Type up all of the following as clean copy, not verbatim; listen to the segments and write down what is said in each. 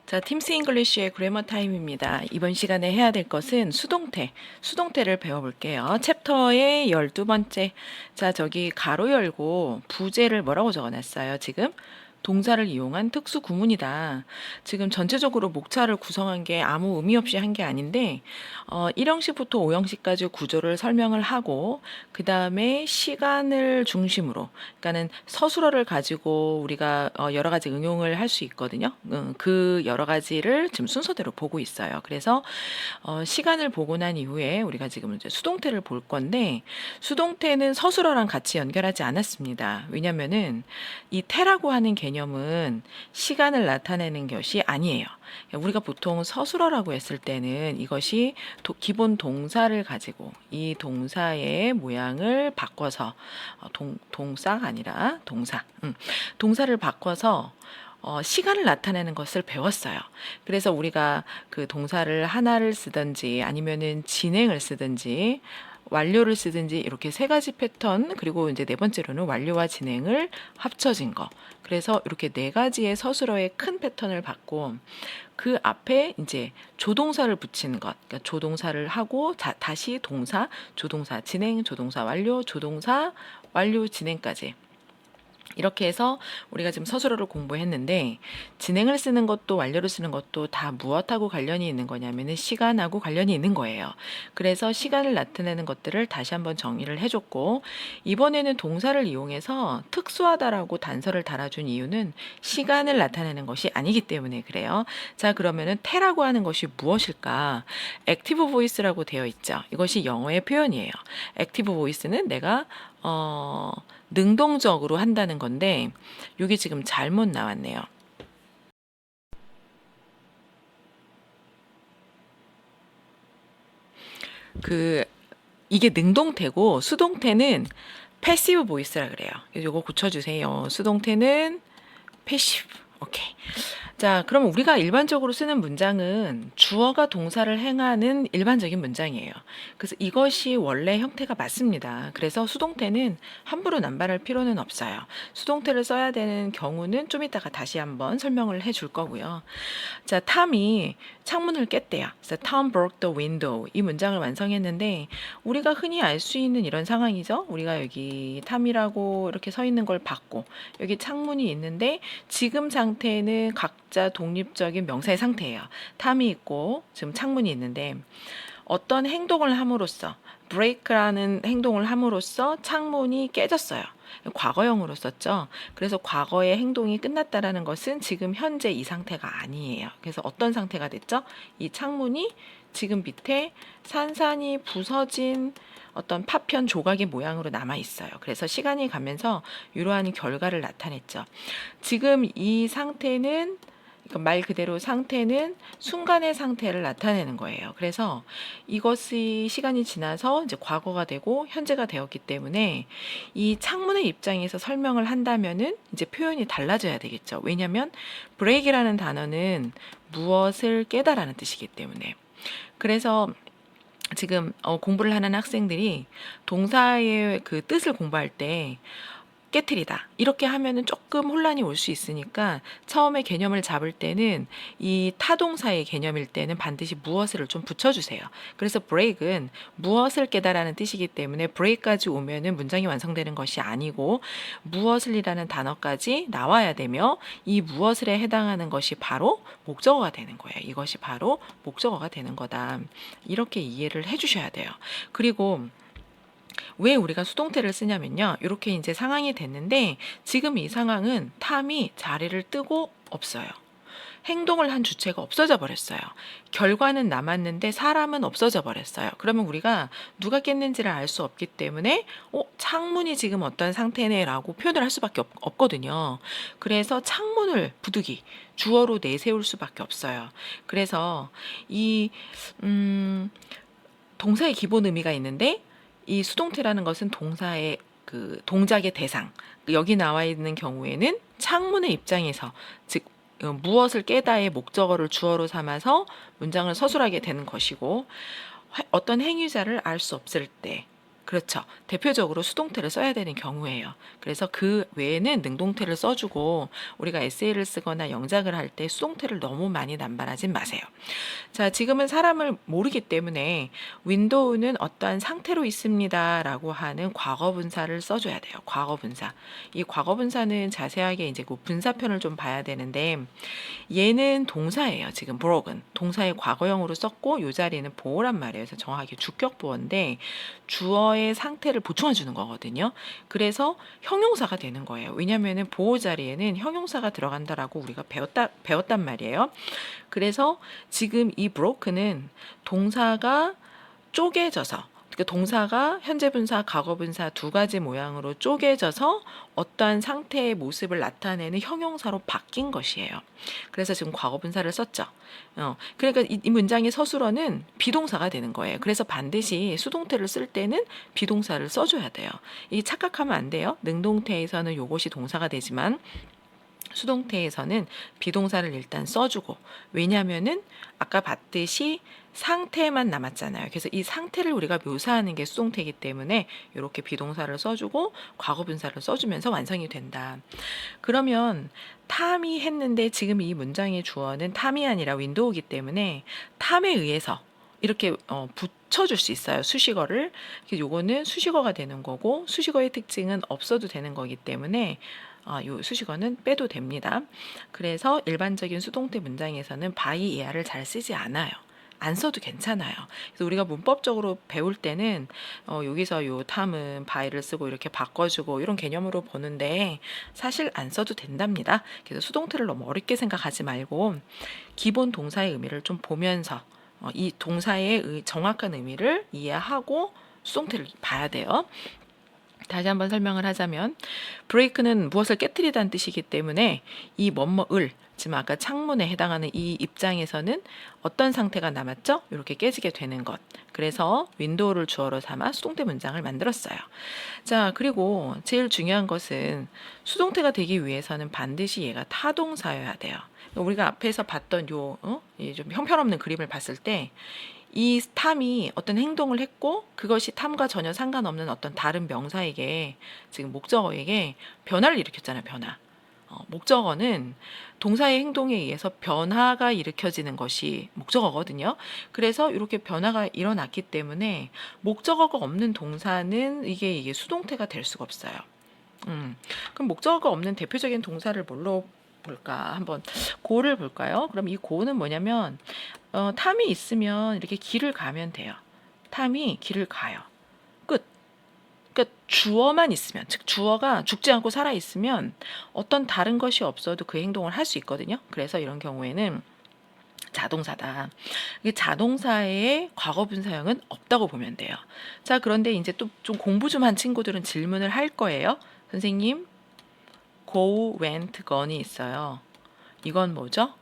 자, 팀스 잉글리쉬의 그래머 타임입니다. 이번 시간에 해야 될 것은 수동태를 배워볼게요. 챕터의 12번째. 자, 저기 가로 열고 부제를 뭐라고 적어놨어요, 지금? 동사를 이용한 특수 구문이다. 지금 전체적으로 목차를 구성한 게 아무 의미 없이 한 게 아닌데 1형식부터 5형식까지 구조를 설명을 하고 그 다음에 시간을 중심으로 그러니까는 서술어를 가지고 우리가 여러 가지 응용을 할 수 있거든요. 그 여러 가지를 지금 순서대로 보고 있어요. 그래서 시간을 보고 난 이후에 우리가 지금 이제 수동태를 볼 건데 수동태는 서술어랑 같이 연결하지 않았습니다. 왜냐면은 이 태라고 하는 개념은 시간을 나타내는 것이 아니에요. 우리가 보통 서술어라고 했을 때는 이것이 기본 동사를 가지고 이 동사의 모양을 바꿔서 동사가 아니라 동사를 바꿔서 시간을 나타내는 것을 배웠어요. 그래서 우리가 그 동사를 하나를 쓰든지 아니면은 진행을 쓰든지 완료를 쓰든지 이렇게 세 가지 패턴 그리고 이제 네 번째로는 완료와 진행을 합쳐진 거. 그래서 이렇게 네 가지의 서술어의 큰 패턴을 받고 그 앞에 이제 조동사를 붙이는 것. 그러니까 조동사를 하고 다시 동사, 조동사 진행, 조동사 완료, 조동사 완료 진행까지. 이렇게 해서 우리가 지금 서술어를 공부했는데 진행을 쓰는 것도 완료를 쓰는 것도 다 무엇하고 관련이 있는 거냐면은 시간하고 관련이 있는 거예요. 그래서 시간을 나타내는 것들을 다시 한번 정의를 해줬고 이번에는 동사를 이용해서 특수하다라고 단서를 달아준 이유는 시간을 나타내는 것이 아니기 때문에 그래요. 자, 그러면은 태라고 하는 것이 무엇일까? 액티브 보이스라고 되어 있죠. 이것이 영어의 표현이에요. 액티브 보이스는 내가 능동적으로 한다는 건데 이게 지금 잘못 나왔네요. 이게 능동태고 수동태는 패시브 보이스라 그래요. 이거 고쳐주세요. 수동태는 패시브. 오케이. 자, 그럼 우리가 일반적으로 쓰는 문장은 주어가 동사를 행하는 일반적인 문장이에요. 그래서 이것이 원래 형태가 맞습니다. 그래서 수동태는 함부로 남발할 필요는 없어요. 수동태를 써야 되는 경우는 좀 이따가 다시 한번 설명을 해줄 거고요. 자, 탐이 창문을 깼대요. 그래서 Tom broke the window. 이 문장을 완성했는데 우리가 흔히 알 수 있는 이런 상황이죠. 우리가 여기 탐이라고 이렇게 서 있는 걸 봤고 여기 창문이 있는데 지금 상태는 각자 독립적인 명사의 상태예요. 탐이 있고 지금 창문이 있는데 어떤 행동을 함으로써 break라는 행동을 함으로써 창문이 깨졌어요. 과거형으로 썼죠. 그래서 과거의 행동이 끝났다라는 것은 지금 현재 이 상태가 아니에요. 그래서 어떤 상태가 됐죠? 이 창문이 지금 밑에 산산이 부서진 어떤 파편 조각의 모양으로 남아 있어요. 그래서 시간이 가면서 이러한 결과를 나타냈죠. 지금 이 상태는 말 그대로 상태는 순간의 상태를 나타내는 거예요. 그래서 이것이 시간이 지나서 이제 과거가 되고 현재가 되었기 때문에 이 창문의 입장에서 설명을 한다면은 이제 표현이 달라져야 되겠죠. 왜냐하면 break이라는 단어는 무엇을 깨다라는 뜻이기 때문에. 그래서 지금 공부를 하는 학생들이 동사의 그 뜻을 공부할 때 깨트리다 이렇게 하면은 조금 혼란이 올 수 있으니까 처음에 개념을 잡을 때는 이 타동사의 개념일 때는 반드시 무엇을 좀 붙여주세요. 그래서 break은 무엇을 깨달라는 뜻이기 때문에 break까지 오면은 문장이 완성되는 것이 아니고 무엇을이라는 단어까지 나와야 되며 이 무엇을에 해당하는 것이 바로 목적어가 되는 거예요. 이것이 바로 목적어가 되는 거다. 이렇게 이해를 해주셔야 돼요. 그리고 왜 우리가 수동태를 쓰냐면요. 이렇게 이제 상황이 됐는데 지금 이 상황은 탐이 자리를 뜨고 없어요. 행동을 한 주체가 없어져 버렸어요. 결과는 남았는데 사람은 없어져 버렸어요. 그러면 우리가 누가 깼는지를 알 수 없기 때문에 창문이 지금 어떤 상태네라고 표현을 할 수밖에 없거든요. 그래서 창문을 부득이 주어로 내세울 수밖에 없어요. 그래서 이 동사의 기본 의미가 있는데 이 수동태라는 것은 동사의 그 동작의 대상 여기 나와 있는 경우에는 창문의 입장에서 즉 무엇을 깨다의 목적어를 주어로 삼아서 문장을 서술하게 되는 것이고 어떤 행위자를 알 수 없을 때 그렇죠. 대표적으로 수동태를 써야 되는 경우예요. 그래서 그 외에는 능동태를 써주고 우리가 에세이를 쓰거나 영작을 할 때 수동태를 너무 많이 남발하진 마세요. 자, 지금은 사람을 모르기 때문에 윈도우는 어떠한 상태로 있습니다 라고 하는 과거분사를 써줘야 돼요. 과거분사. 이 과거분사는 자세하게 이제 그 분사편을 좀 봐야 되는데 얘는 동사예요. 지금 broken. 동사의 과거형으로 썼고 이 자리는 보어란 말이에요. 그래서 정확하게 주격 보어인데 주어의 상태를 보충해 주는 거거든요. 그래서 형용사가 되는 거예요. 왜냐면은 보어 자리에는 형용사가 들어간다라고 우리가 배웠단 말이에요. 그래서 지금 이 broken은 동사가 쪼개져서, 그러니까 동사가 현재 분사, 과거 분사 두 가지 모양으로 쪼개져서 어떠한 상태의 모습을 나타내는 형용사로 바뀐 것이에요. 그래서 지금 과거 분사를 썼죠. 그러니까 이 문장의 서술어는 비동사가 되는 거예요. 그래서 반드시 수동태를 쓸 때는 비동사를 써줘야 돼요. 이 착각하면 안 돼요. 능동태에서는 이것이 동사가 되지만 수동태에서는 비동사를 일단 써주고, 왜냐면은 아까 봤듯이 상태만 남았잖아요. 그래서 이 상태를 우리가 묘사하는 게 수동태이기 때문에 이렇게 비동사를 써주고 과거분사를 써주면서 완성이 된다. 그러면 탐이 했는데 지금 이 문장의 주어는 탐이 아니라 윈도우이기 때문에 탐에 의해서 이렇게 붙여줄 수 있어요. 수식어를. 요거는 수식어가 되는 거고 수식어의 특징은 없어도 되는 거기 때문에 요 수식어는 빼도 됩니다. 그래서 일반적인 수동태 문장에서는 by 이하를 잘 쓰지 않아요. 안 써도 괜찮아요. 그래서 우리가 문법적으로 배울 때는 여기서 요 탐은 by를 쓰고 이렇게 바꿔주고 이런 개념으로 보는데 사실 안 써도 된답니다. 그래서 수동태를 너무 어렵게 생각하지 말고 기본 동사의 의미를 좀 보면서 이 동사의 정확한 의미를 이해하고 수동태를 봐야 돼요. 다시 한번 설명을 하자면 break는 무엇을 깨뜨리다는 뜻이기 때문에 이 뭐뭐을, 지금 아까 창문에 해당하는 이 입장에서는 어떤 상태가 남았죠? 이렇게 깨지게 되는 것. 그래서 윈도우를 주어로 삼아 수동태 문장을 만들었어요. 자, 그리고 제일 중요한 것은 수동태가 되기 위해서는 반드시 얘가 타동사여야 돼요. 우리가 앞에서 봤던 좀 형편없는 그림을 봤을 때 이 탐이 어떤 행동을 했고 그것이 탐과 전혀 상관없는 어떤 다른 명사에게, 지금 목적어에게 변화를 일으켰잖아요. 변화. 목적어는 동사의 행동에 의해서 변화가 일으켜지는 것이 목적어거든요. 그래서 이렇게 변화가 일어났기 때문에 목적어가 없는 동사는 이게 수동태가 될 수가 없어요. 그럼 목적어가 없는 대표적인 동사를 뭘로 볼까? 한번 고를 볼까요? 그럼 이 고는 뭐냐면 탐이 있으면 이렇게 길을 가면 돼요. 탐이 길을 가요. 끝. 그러니까 주어만 있으면, 즉 주어가 죽지 않고 살아 있으면 어떤 다른 것이 없어도 그 행동을 할 수 있거든요. 그래서 이런 경우에는 자동사다. 자동사의 과거분사형은 없다고 보면 돼요. 자, 그런데 이제 또 좀 공부 좀 한 친구들은 질문을 할 거예요. 선생님, go, went, gone이 있어요. 이건 뭐죠?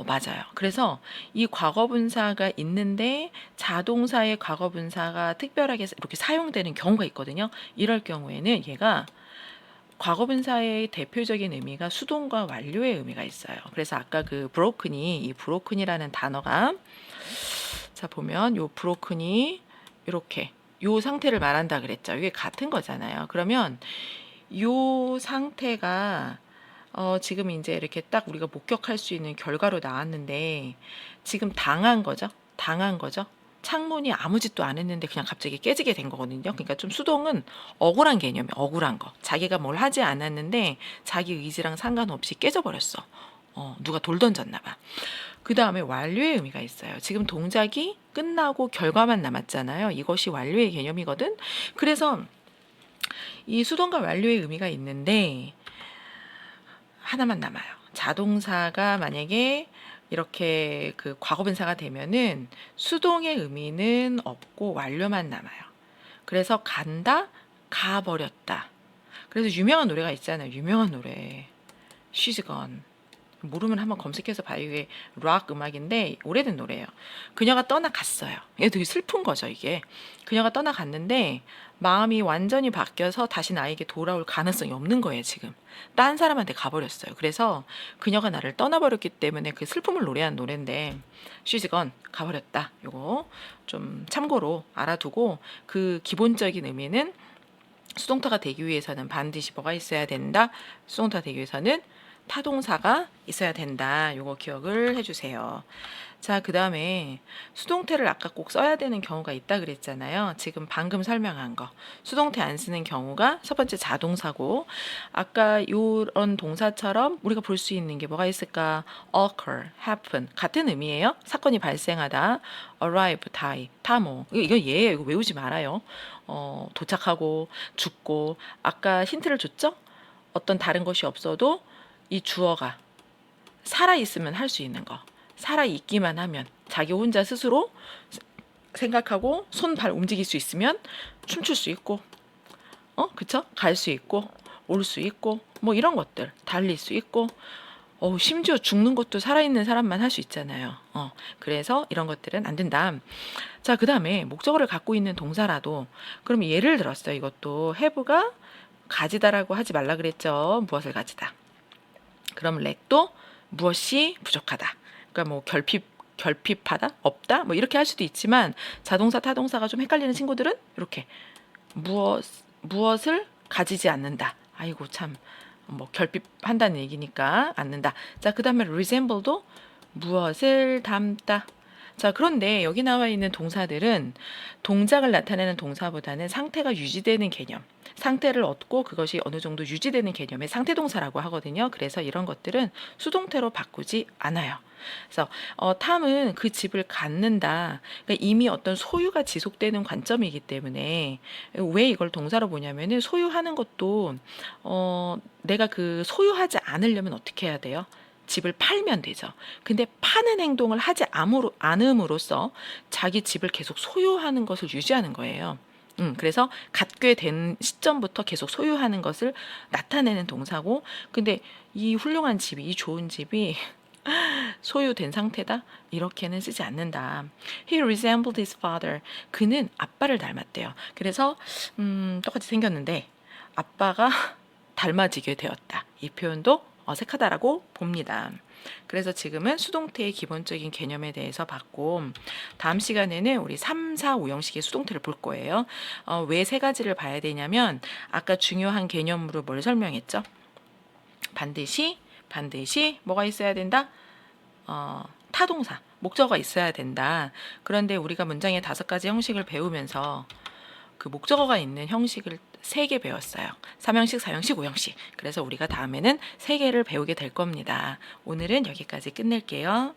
맞아요. 그래서 이 과거분사가 있는데 자동사의 과거분사가 특별하게 이렇게 사용되는 경우가 있거든요. 이럴 경우에는 얘가 과거분사의 대표적인 의미가 수동과 완료의 의미가 있어요. 그래서 아까 그 이 broken이라는 단어가, 자 보면 요 broken이 이렇게 요 상태를 말한다 그랬죠. 이게 같은 거잖아요. 그러면 요 상태가 지금 이제 이렇게 딱 우리가 목격할 수 있는 결과로 나왔는데 지금 당한 거죠. 당한 거죠. 창문이 아무 짓도 안 했는데 그냥 갑자기 깨지게 된 거거든요. 그러니까 좀 수동은 억울한 개념이, 억울한 거. 자기가 뭘 하지 않았는데 자기 의지랑 상관없이 깨져버렸어. 누가 돌 던졌나 봐. 그 다음에 완료의 의미가 있어요. 지금 동작이 끝나고 결과만 남았잖아요. 이것이 완료의 개념이거든. 그래서 이 수동과 완료의 의미가 있는데 하나만 남아요. 자동사가 만약에 이렇게 그 과거분사가 되면은 수동의 의미는 없고 완료만 남아요. 그래서 간다, 가버렸다. 그래서 유명한 노래가 있잖아요. 유명한 노래. She's gone. 모르면 한번 검색해서 봐요. 이게 락 음악인데 오래된 노래예요. 그녀가 떠나갔어요. 이게 되게 슬픈 거죠, 이게. 그녀가 떠나갔는데 마음이 완전히 바뀌어서 다시 나에게 돌아올 가능성이 없는 거예요, 지금. 딴 사람한테 가버렸어요. 그래서 그녀가 나를 떠나버렸기 때문에 그 슬픔을 노래한 노래인데 She's gone, 가버렸다. 요거 좀 참고로 알아두고 그 기본적인 의미는 수동태가 되기 위해서는 반드시 뭐가 있어야 된다. 수동태가 되기 위해서는 타동사가 있어야 된다. 요거 기억을 해주세요. 자, 그 다음에 수동태를 아까 꼭 써야 되는 경우가 있다 그랬잖아요. 지금 방금 설명한 거. 수동태 안 쓰는 경우가 첫 번째 자동사고, 아까 요런 동사처럼 우리가 볼 수 있는 게 뭐가 있을까? occur, happen. 같은 의미예요. 사건이 발생하다. arrive, die, 타모. 이거 얘예요. 이거 외우지 말아요. 도착하고, 죽고. 아까 힌트를 줬죠? 어떤 다른 것이 없어도 이 주어가 살아있으면 할 수 있는 거. 살아있기만 하면 자기 혼자 스스로 생각하고 손, 발 움직일 수 있으면 춤출 수 있고, 그쵸? 갈 수 있고, 올 수 있고, 뭐 이런 것들. 달릴 수 있고, 심지어 죽는 것도 살아있는 사람만 할 수 있잖아요. 그래서 이런 것들은 안 된다. 자, 그 다음에 목적어를 갖고 있는 동사라도, 그럼 예를 들었어요. 이것도 have가 가지다라고 하지 말라 그랬죠. 무엇을 가지다. 그럼 렉도 무엇이 부족하다. 그러니까 뭐 결핍하다, 없다, 뭐 이렇게 할 수도 있지만 자동사, 타동사가 좀 헷갈리는 친구들은 이렇게 무엇을 가지지 않는다. 아이고 참, 뭐 결핍한다는 얘기니까 않는다. 자, 그 다음에 resemble도 무엇을 닮다. 자, 그런데 여기 나와 있는 동사들은 동작을 나타내는 동사보다는 상태가 유지되는 개념, 상태를 얻고 그것이 어느 정도 유지되는 개념의 상태동사라고 하거든요. 그래서 이런 것들은 수동태로 바꾸지 않아요. 그래서 탐은 그 집을 갖는다. 그러니까 이미 어떤 소유가 지속되는 관점이기 때문에 왜 이걸 동사로 보냐면은 소유하는 것도 내가 그 소유하지 않으려면 어떻게 해야 돼요? 집을 팔면 되죠. 근데 파는 행동을 하지 않음으로써 자기 집을 계속 소유하는 것을 유지하는 거예요. 그래서 갖게 된 시점부터 계속 소유하는 것을 나타내는 동사고, 근데 이 훌륭한 집이, 이 좋은 집이 소유된 상태다? 이렇게는 쓰지 않는다. He resembled his father. 그는 아빠를 닮았대요. 그래서 똑같이 생겼는데 아빠가 닮아지게 되었다. 이 표현도 어색하다라고 봅니다. 그래서 지금은 수동태의 기본적인 개념에 대해서 봤고, 다음 시간에는 우리 3, 4, 5형식의 수동태를 볼 거예요. 왜 세 가지를 봐야 되냐면 아까 중요한 개념으로 뭘 설명했죠? 반드시 뭐가 있어야 된다? 타동사, 목적어가 있어야 된다. 그런데 우리가 문장의 5가지 형식을 배우면서 그 목적어가 있는 형식을 3개 배웠어요. 3형식, 4형식, 5형식. 그래서 우리가 다음에는 3개를 배우게 될 겁니다. 오늘은 여기까지 끝낼게요.